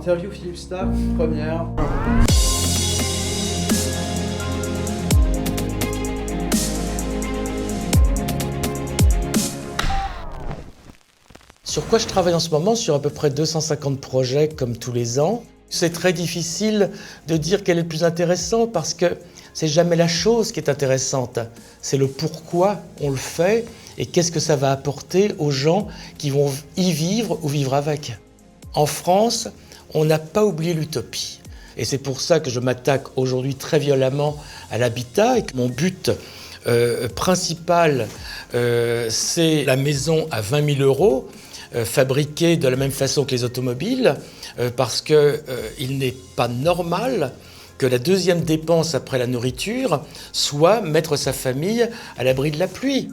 Interview Philippe Stack, première. Sur quoi je travaille en ce moment? Sur à peu près 250 projets comme tous les ans. C'est très difficile de dire quel est le plus intéressant parce que c'est jamais la chose qui est intéressante. C'est le pourquoi on le fait et qu'est-ce que ça va apporter aux gens qui vont y vivre ou vivre avec. En France, on n'a pas oublié l'utopie. Et c'est pour ça que je m'attaque aujourd'hui très violemment à l'habitat et que mon but principal, c'est la maison à 20 000 €. Fabriqués de la même façon que les automobiles, parce qu'il n'est pas normal que la deuxième dépense après la nourriture soit mettre sa famille à l'abri de la pluie.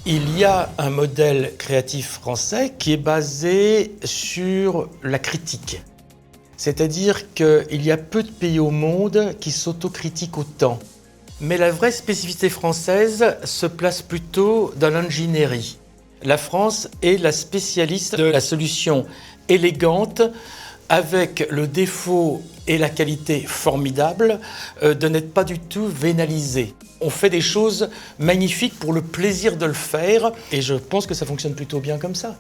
Il y a un modèle créatif français qui est basé sur la critique. C'est-à-dire qu'il y a peu de pays au monde qui s'autocritiquent autant. Mais la vraie spécificité française se place plutôt dans l'ingénierie. La France est la spécialiste de la solution élégante avec le défaut et la qualité formidable de n'être pas du tout vénalisé. On fait des choses magnifiques pour le plaisir de le faire et je pense que ça fonctionne plutôt bien comme ça.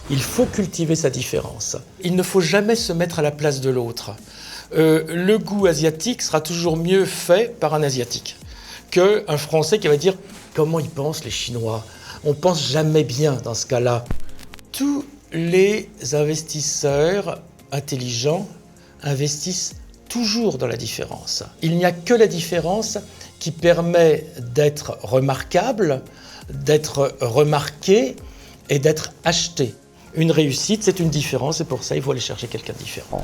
Il faut cultiver sa différence. Il ne faut jamais se mettre à la place de l'autre. Le goût asiatique sera toujours mieux fait par un asiatique qu'un Français qui va dire « Comment ils pensent les Chinois ?» On pense jamais bien dans ce cas-là. Tous les investisseurs intelligents investissent toujours dans la différence. Il n'y a que la différence qui permet d'être remarquable, d'être remarqué et d'être acheté. Une réussite, c'est une différence et pour ça, il faut aller chercher quelqu'un de différent.